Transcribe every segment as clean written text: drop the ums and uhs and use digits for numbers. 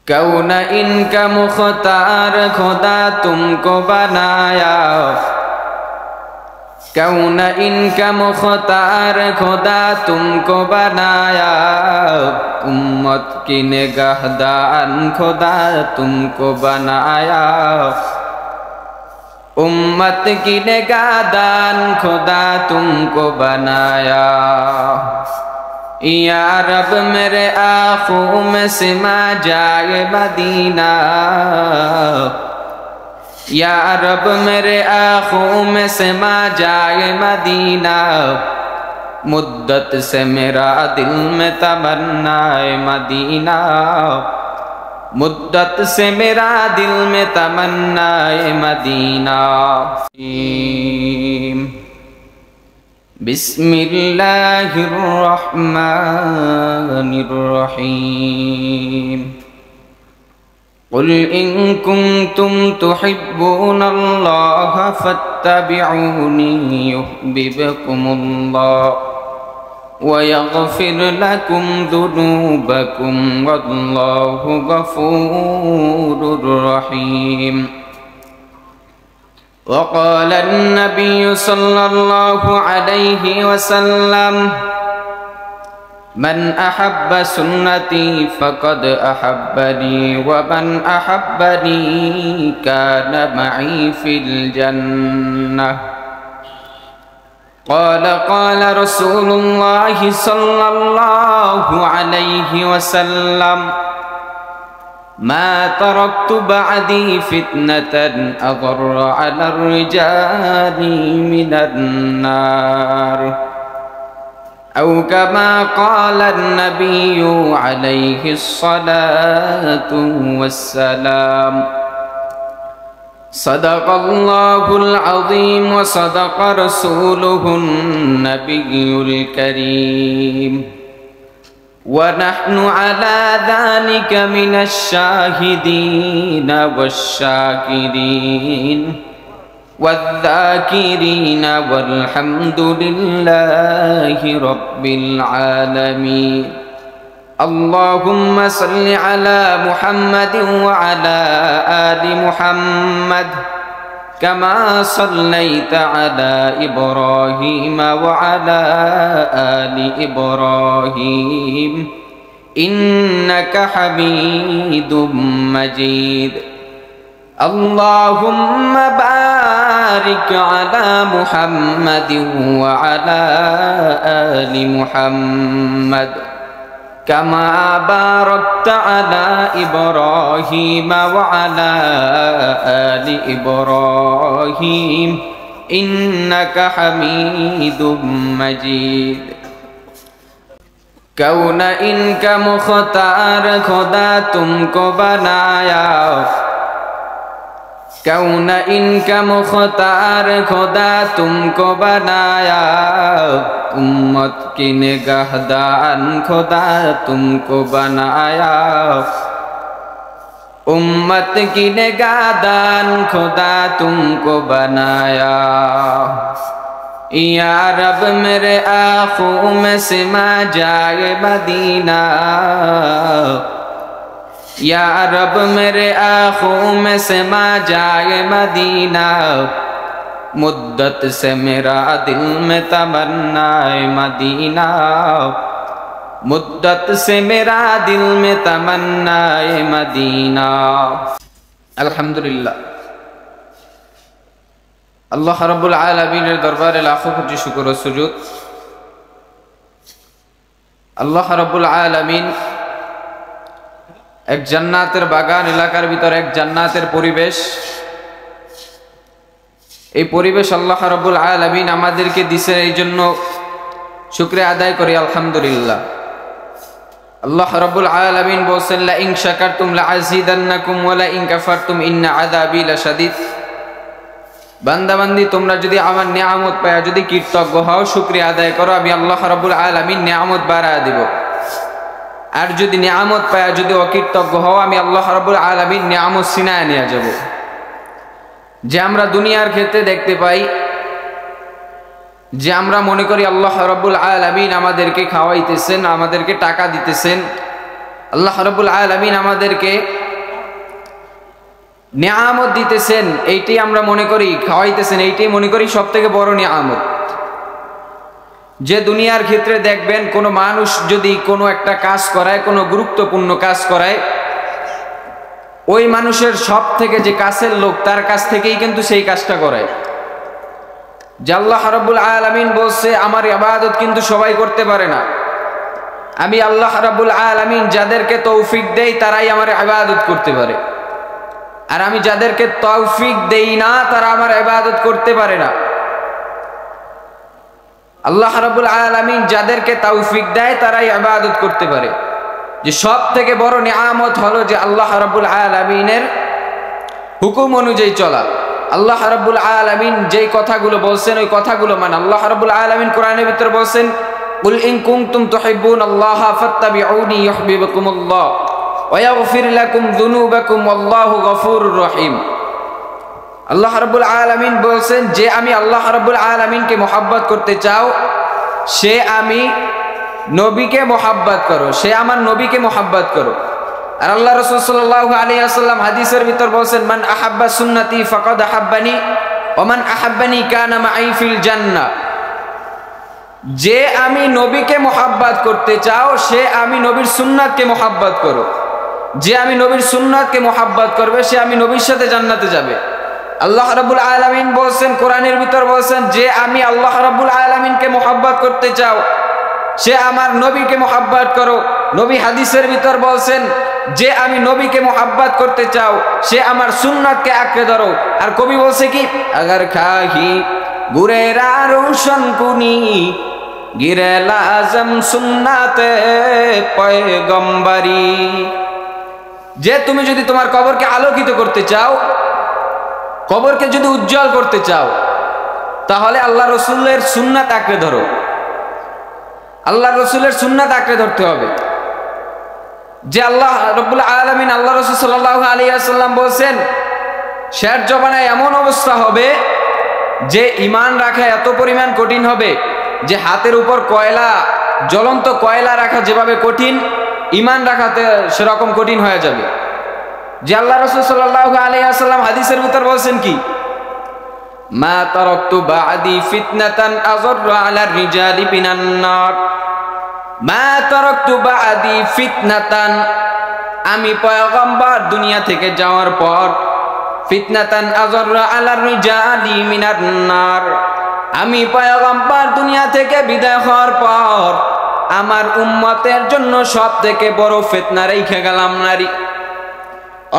कौन इनका मुख्तार खुदा तुमको बनाया, कौन इनका मुख्तार खुदा तुमको बनाया, उम्मत की निगाहदान खुदा तुमको बनाया, उम्मत की निगाहदान खुदा तुमको बनाया। या रब मेरे आँखों में सिमा जाए मदीना, या रब मेरे आँखों में सिमा जाए मदीना, मुद्दत से मेरा दिल में तमन्ना है मदीना, मुद्दत से मेरा दिल में तमन्ना है मदीना। बिस्मिल्लाहिर्रहमानिर्रहीम। कुल इन कुंतुम तुहिब्बूनल्लाह फत्तबिऊनी युह्बिबकुमुल्लाह व यग़फिर लकुम ज़ुनूबकुम वल्लाहु गफ़ूरुर रहीम। वक़ाल अन्नबिय्यु सल्लल्लाहु अलैहि वसल्लम मन अहब्ब सुन्नती फ़क़द अहब्बनी व मन अहब्बनी कान मई फ़िल जन्नह। क़ाल क़ाल रसूलुल्लाहि सल्लल्लाहु अलैहि वसल्लम मा तरक्तु बअदी फितनतन अज़र्र अला रिजाली मिनन नार। औ कमा क़ाल अन्नबिय्यु अलैहि स्सलातु वस्सलाम। सदक़ल्लाहुल अज़ीम व सदक़ रसूलुहुन नबियुल करीम व नहनु अला ज़ालिका मिनश शाहिदीन वश्शाकिरीन वज़्ज़ाकिरीन वल्हम्दुलिल्लाहि रब्बिल आलमीन। अल्लाहुम्मा सल्लि अला मुहम्मदिन व अला आलि मुहम्मद कमा सल्लैता अला इब्राहीम व अला आलि इब्राहीम इन्नका हमीदुम मजीद। अल्लाहुम्मा बारिक अला मुहम्मदिन व अला आलि मुहम्मद कमा बारकता अला इब्राहीम व अला आलि इब्राहीम इन्नका हमीदुम मजीद। कौन इनका मुख्तार खुदा तुमको बनाया, कौन इनका मुख्तार खुदा तुमको बनाया, उम्मत की निगाहदान खुदा तुमको बनाया, उम्मत की निगाहदान खुदा तुमको बनाया। या रब मेरे आँखों में सिमा जाए मदीना, या रब मेरे आँखों में सिमा जाए मदीना, मुद्दत से मेरा दिल में तमन्ना है मदीना, मुद्दत से मेरा दिल में तमन्ना है मदीना। अल्हम्दुलिल्लाह, अल्लाह रब्बुल आलमीনের দরবারে লাখো কোটি শুকর ও সুজুদ। আল্লাহ রব্বুল আলামিন এক জান্নাতের বাগান এলাকার ভিতরে এক জান্নাতের পরিবেশ, এই পরিবেশ আল্লাহ রাব্বুল আলামিন আমাদেরকে দিয়েছেন, এই জন্য শুকরিয়া আদায় করি আলহামদুলিল্লাহ। আল্লাহ রাব্বুল আলামিন বলেন লা ইন শাকারতুম লাআযীদান্নাকুম ওয়া লা ইন কাফারতুম ইন্না আযাবি লাশাদীদ। বান্দা বান্দি তোমরা যদি আমার নিয়ামত পায়া যদি কৃতজ্ঞ হও, শুকরিয়া আদায় করো, আমি আল্লাহ রাব্বুল আলামিন নিয়ামত বাড়ায় দেব। আর যদি নিয়ামত পায়া যদি অকৃতজ্ঞ হও, আমি আল্লাহ রাব্বুল আলামিন নিয়ামত ছিনায় নিয়ে যাব। যে আমরা দুনিয়ার ক্ষেত্রে দেখতে পাই যে আমরা মনে করি আল্লাহ রাব্বুল আলামিন আমাদেরকে খাওয়াইতেছেন, আমাদেরকে টাকা দিতেছেন, আল্লাহ রাব্বুল আলামিন আমাদেরকে নিয়ামত দিতেছেন, এইটাই আমরা মনে করি, খাওয়াইতেছেন এইটাই মনে করি সব থেকে বড় নিয়ামত। যে দুনিয়ার ক্ষেত্রে দেখবেন কোনো মানুষ যদি কোনো একটা কাজ করায়, কোনো গুরুত্বপূর্ণ কাজ করায়, ওই মানুষের সব থেকে যে কাছের লোক তার কাছ থেকেই কিন্তু সেই কাজটা করায়। যে আল্লাহ রাব্বুল আলামিন বলছে আমার ইবাদত কিন্তু সবাই করতে পারে না, আমি আল্লাহ রাব্বুল আলামিন যাদেরকে তৌফিক দেই তারাই আমার ইবাদত করতে পারে, আর আমি যাদেরকে তৌফিক দেই না তারা আমার ইবাদত করতে পারে না। আল্লাহ রাব্বুল আলামিন যাদেরকে তৌফিক দেয় তারাই ইবাদত করতে পারে। যে সব থেকে বড় নিয়ামত হলো যে আল্লাহ রাব্বুল আলামিনের হুকুম অনুযায়ী চলা। আল্লাহ রাব্বুল আলামিন যেই কথাগুলো বলছেন ওই কথাগুলো মানে। আল্লাহ রাব্বুল আলামিন কোরআনের ভিতর বলছেন কুল ইন কুনতুম তুহিব্বুনাল্লাহা ফাত্তাবিউনি ইউহিব্বুকুমুল্লাহ ওয়া ইয়াগফির লাকুম যুনুবাকুম ওয়াল্লাহু গফুরুর রহিম। আল্লাহ রাব্বুল আলামিন বলছেন যে আমি আল্লাহ রাব্বুল আলামিনকে মোহাব্বত করতে চাও, সে আমি নবীকে মোহাব্বত করো, সে আমার নবীকে মোহাব্বত করো। আর আল্লাহ রাসূল সাল্লাল্লাহু আলাইহি ওয়াসাল্লাম হাদিসের ভিতর বলছেন মান আহাব্বা সুন্নতি ফাকাদ আহাব্বানি ওয়া মান আহাব্বানি কানা মাই ফিল জান্নাহ। যে আমি নবীকে মোহাব্বত করতে চাও সে আমি নবীর সুন্নাতকে মোহাব্বত করো, যে আমি নবীর সুন্নাতকে মোহাব্বত করবে সে আমি নবীর সাথে জান্নাতে যাবে। আল্লাহ রাব্বুল আলামিন বলছেন কোরআনের ভিতর বলছেন যে আমি আল্লাহ রাব্বুল আলামিনকে মোহাব্বত করতে চাও সে আমার নবীকে মোহাব্বত করো। নবী হাদিসের ভিতর বলছেন যে আমি নবীকে মোহাব্বত করতে চাও সে আমার সুন্নাতকে আঁকড়ে ধরো। আর কবি বলছে কি আগার খাহি গুরেরা রোশন কুনি গিরে লাজম সুন্নাতে পয়গম্বরি। যে তুমি যদি তোমার কবরকে আলোকিত করতে চাও, কবরকে যদি উজ্জ্বল করতে চাও, তাহলে আল্লাহ রসুলের সুন্নাত আঁকড়ে ধরো। আল্লাহ রসুলের সুন্নাত আঁকড়ে ধরতে হবে। যে আল্লাহ রাব্বুল আলামিন আল্লাহ রসুল সাল্লাল্লাহু আলাইহি ওয়াসাল্লাম বলছেন শেষ জমানায় এমন অবস্থা হবে যে ঈমান রাখা এত পরিমাণ কঠিন হবে যে হাতের উপর কয়লা, জ্বলন্ত কয়লা রাখা যেভাবে কঠিন, ঈমান রাখাতে সেরকম কঠিন হয়ে যাবে। যে আল্লাহ রাসূল সাল্লাল্লাহু আলাইহি ওয়াসাল্লাম হাদিসের ভিতর বলছেন কি মা তারাকতু বা'দি ফিতনাতান আযররা আলার রিজালি বিনান নার। মা তারাকতু বা'দি ফিতনাতান, আমি পয়গম্বর দুনিয়া থেকে যাওয়ার পর, ফিতনাতান আযররা আলার রিজালি মিনান নার, আমি পয়গম্বর দুনিয়া থেকে বিদায় হওয়ার পর আমার উম্মতের জন্য সব থেকে বড় ফিতনা রেখে গেলাম নারী।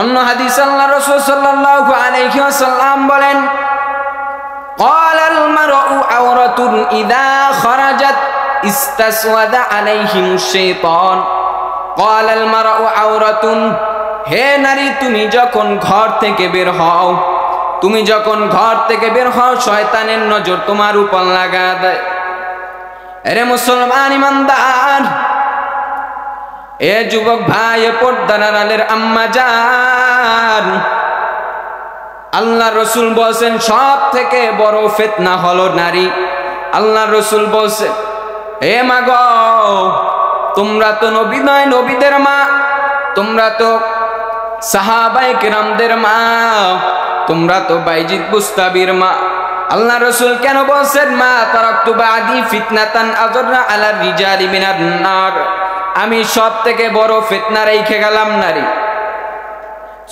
অন্য হাদিসে আল্লাহ রাসূল সাল্লাল্লাহু আলাইহি ওয়াসাল্লাম বলেন قال المرء عورة إذا خرجت استسود عليهم الشيطان قال المرء عورة। হে নারী তুমি যখন ঘর থেকে বের হও, তুমি যখন ঘর থেকে বের হও শয়তানের নজর তোমার উপর লাগা দেয়। আরে মুসলমান ইমানদার, এ যুবক ভাই, এ পর্দার আড়ালের আম্মা জান, আল্লাহ রসুল বলছেন সব থেকে বড় ফিতনা হলো নারী। আল্লাহ রসুল বলছেন হে মা গো, তোমরা তো নবী নয় নবীদের মা, তোমরা তো সাহাবায়ে কেরামদের মা, তোমরা তো বাইজিদ বুস্তাবির মা। আল্লাহ রসুল কেন বলছেন মা তারাকতু বা'দি ফিতনাতান আযররা আলার রিজালি মিনান নার, আমি সব থেকে বড় ফিতনা রেখে গেলাম নারী।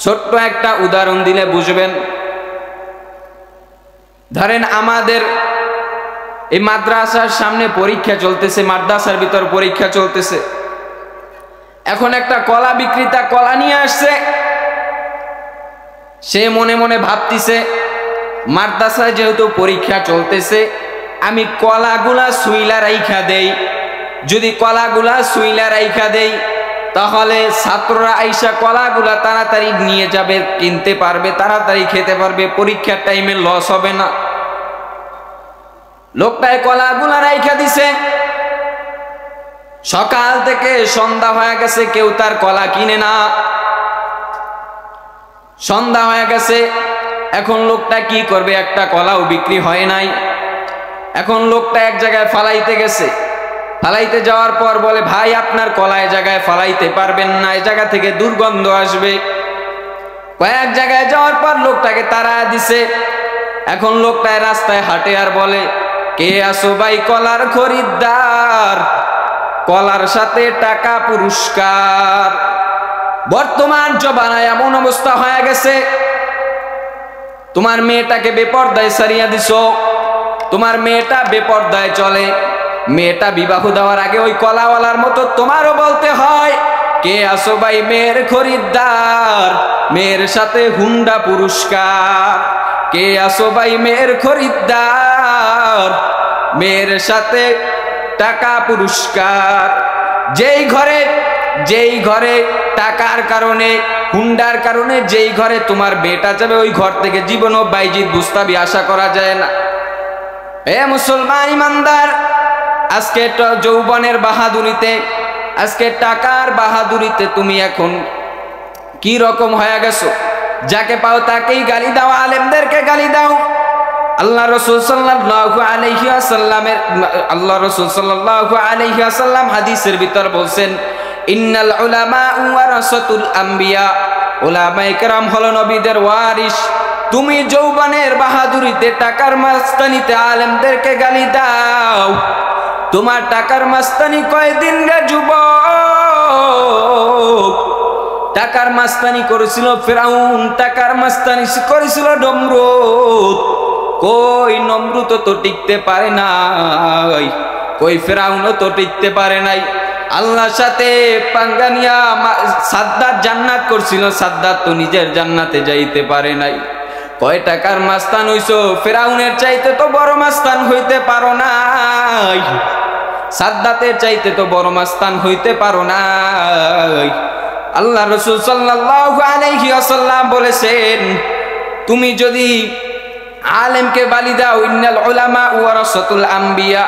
ছোট্ট একটা উদাহরণ দিলে বুঝবেন। ধরেন আমাদের এই মাদ্রাসার সামনে পরীক্ষা চলতেছে, মাদ্রাসার ভিতর পরীক্ষা চলতেছে। এখন একটা কলা বিক্রেতা কলা নিয়ে আসছে, সে মনে মনে ভাবতিছে মাদ্রাসায় যেহেতু পরীক্ষা চলতেছে আমি কলাগুলা সুইলা রাইখা দেই, যদি কলাগুলা সুইলা রাইখা দেই তাহলে ছাত্ররা আইসা কলাগুলা তাড়াতাড়ি নিয়ে যাবে, কিনতে পারবে, তাড়াতাড়ি খেতে পারবে, পরীক্ষার টাইমে লস হবে না। লোকটায় কলাগুলা রাইখা দিছে, সকাল থেকে সন্ধ্যা হয়ে গেছে, কেউ তার কলা কিনে না। সন্ধ্যা হয়ে গেছে, এখন লোকটা কি করবে? একটা কলাও বিক্রি হয় নাই। এখন লোকটা এক জায়গায় ফালাইতে গেছে, ফালাইতে যাওয়ার পর বলে, ভাই আপনার কলা এই জায়গায় ফালাইতে পারবেন না, এই জায়গা থেকে দুর্গন্ধ আসবে। কয়েক জায়গায় যাওয়ার পর লোকটাকে তাড়া দিছে। এখন লোকটায় রাস্তায় হাঁটে আর বলে, কে আসো ভাই কলার খরিদ্দার, কলার সাথে টাকা পুরস্কার। বর্তমান জমানায় এমন অবস্থা হয়ে গেছে, তোমার মেয়েটাকে বেপরদায় সারিয়া দিছো, তোমার মেয়েটা বেপরদায় চলে, মেয়েটা বিবাহ দেওয়ার আগে ওই কলাওয়ালার মতো তোমারও বলতে হয়, কে আসো ভাই মেয়ের খরিদ্দার, মেয়ের সাথে হুন্ডা পুরস্কার। কে আসো ভাই মেয়ের খরিদ্দার, মেয়ের সাথে টাকা পুরস্কার। যেই ঘরে টাকার কারণে, হুন্ডার কারণে যেই ঘরে তোমার বেটা যাবে, ওই ঘর থেকে জীবনও বাইজিৎ বুস্তাবি আশা করা যায় না। এ মুসলমান ইমানদার, আজকে যৌবনের বাহাদুরিতে, আজকে টাকার বাহাদুরিতে তুমি এখন কি রকম হয়ে গেছো? যাকে পাও তাকেই গালি দাও, আলেমদেরকে গালি দাও। আল্লাহ রাসূল সাল্লাল্লাহু আলাইহি ওয়াসাল্লাম হাদিসের ভিতর বলছেন, ইন্নাল উলামা ওয়ারাসাতুল আম্বিয়া, উলামায়ে কেরাম হলো নবীদের ওয়ারিস। তুমি যৌবনের বাহাদুরিতে, টাকার মাস্তানিতে আলেমদেরকে গালি দাও। তোমার টাকার মাস্তানি কয়দিন রে যুবক? টাকার মাস্তানি করেছিল ফিরাউন, টাকার মাস্তানি করেছিল নমরুদ। কই নমরুদ তো টিকতে পারে নাই, কই ফিরাউনও তো টিকতে পারে নাই। আল্লাহর সাথে পাঙ্গানিয়া সাদ্দাত জান্নাত করছিল, সাদ্দাত তো নিজের জান্নাতে যাইতে পারে নাই। কয় টাকার মাস্তান হইছো, ফিরাউনের চাইতে তো বড় মাস্তান হইতে পারো নাই, সাদ্দাতের চাইতে তো বড় মাস্তান হইতে পারো নাই। আল্লাহ রাসূল সাল্লাল্লাহু আলাইহি ওয়াসাল্লাম বলেছেন, তুমি যদি আলেমকে গালি দাও, ইন্নাল উলামা ওয়ারাসাতুল আম্বিয়া,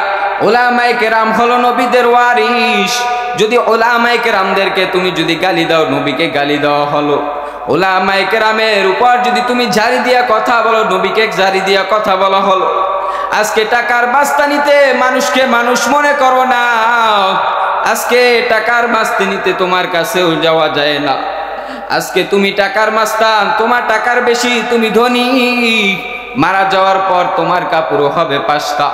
উলামায়ে কেরাম হলো নবীদের ওয়ারিস। যদি উলামায়ে কেরামদেরকে তুমি যদি গালি দাও, নবীকে গালি দেওয়া হলো। উলামায়ে কেরামের উপর যদি তুমি ঝাড়ি দিয়া কথা বলো, নবীকে ঝাড়ি দিয়া কথা বলা হলো। আজকে টাকার মাস্তানিতে মানুষকে মানুষ মনে করো না, আজকে টাকার মাস্তানিতে তোমার কাছেও যাওয়া যায় না। আজকে তুমি টাকার মাস্তান, তোমার টাকার বেশি, তুমি ধনী, মারা যাওয়ার পর তোমার কাপড় হবে 5টা।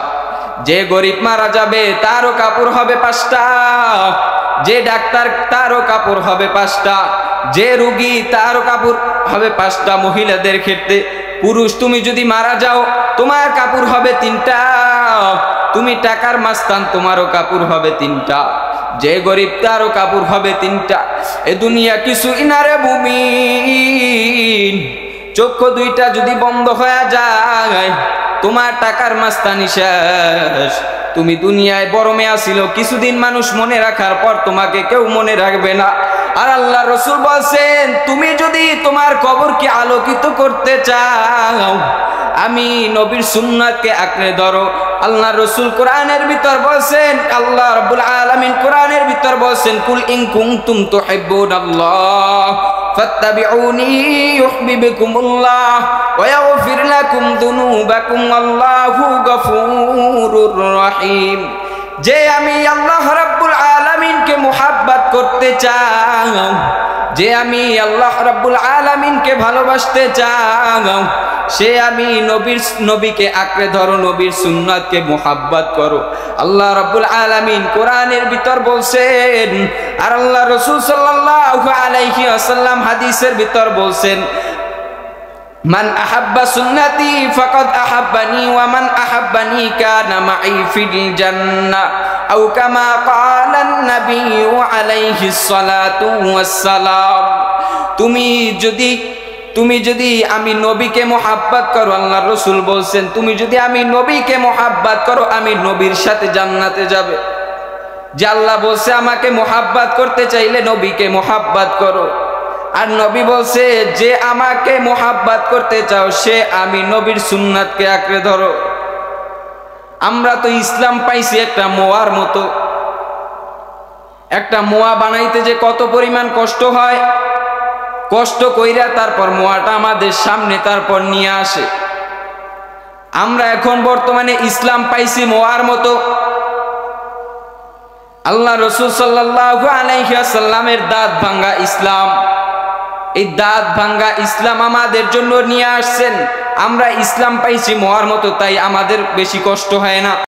যে গরিব মারা যাবে তারও কাপড় হবে 5টা, যে ডাক্তার তারও কাপড় হবে 5টা, যে রোগী তারও কাপড় হবে 5টা। মহিলাদের ক্ষেত্রে, পুরুষ তুমি যদি মারা যাও তোমার কাপড় হবে 3টা। তুমি টাকার মাস্তান, তোমারও কাপড় হবে 3টা, যে গরিব তারও কাপড় হবে 3টা। এ দুনিয়া কিছু ইনারে মুমিন, চক্ষু 2টা যদি বন্ধ হয়ে যায়, তোমার টাকার মাস্তানি শেষ। তুমি দুনিয়ায় বড় মেয়া ছিল, কিছুদিন মানুষ মনে রাখার পর তোমাকে কেউ মনে রাখবে না। আর আল্লাহ রাসূল বলছেন, তুমি যদি তোমার কবরকে আলোকিত করতে চাও, আমি নবীর সুন্নাতকে আঁকড়ে ধরো। আল্লাহ রাসূল কোরআনের ভিতর বলছেন, আল্লাহ রাব্বুল আলামিন কোরআনের ভিতর বলছেন, কুল ইন কুনতুম তুহিব্বুনাল্লাহ ফাত্তাবিউনি ইউহিব্বুকুমুল্লাহ ওয়া ইয়াগফির লাকুম যুনুবাকুম আল্লাহু গফুরুর রহিম। যে আমি আল্লাহ রাব্বুল আলামিনকে মুহাব্বত করতে চাও, যে আমি আল্লাহ রাব্বুল আলামিনকে ভালোবাসতে চাও, সে আমি নবীকে আঁকড়ে ধরো, নবীর সুন্নাতকে মুহাব্বত করো। আল্লাহ রাব্বুল আলামিন কোরআনের ভিতর বলছেন, আর আল্লাহ রাসূল সাল্লাল্লাহু আলাইহি ওয়াসাল্লাম হাদিসের ভিতর বলছেন, মান আহাব্বা সুন্নতি ফাকাদ আহাব্বানি ওয়া মান আহাব্বানি কানা মাই ফিল জান্নাহ আও কামা ক্বালা আন-নাবিয়্যু আলাইহিস সালাতু ওয়াস সালাম। তুমি যদি আমি নবীকে মুহাব্বত করো, আল্লাহ রাসূল বলছেন, তুমি যদি আমি নবীকে মুহাব্বত করো, আমি নবীর সাথে জান্নাতে যাবে। যে আল্লাহ বলছে আমাকে মুহাব্বত করতে চাইলে নবীকে মুহাব্বত করো। আর নবী বলছে, যে আমাকে মুহাব্বত করতে চাও, সে আমি নবীর সুন্নাতকে আঁকড়ে ধরো। আমরা তো ইসলাম পাইছি একটা মোয়ার মতো। একটা মোয়া বানাইতে যে কত পরিমাণ কষ্ট হয়, কষ্ট কইরা তারপর মোয়াটা আমাদের সামনে তারপর নিয়ে আসে। আমরা এখন বর্তমানে ইসলাম পাইছি মোয়ার মতো। আল্লাহ রাসূল সাল্লাল্লাহু আলাইহি ওয়াসাল্লামের দাঁত ভাঙ্গা ইসলাম, এই দাঁত ভাঙ্গা ইসলাম আমাদের জন্য নিয়ে আসছেন। আমরা ইসলাম পাইছি মরার মতো, তাই আমাদের বেশি কষ্ট হয় না।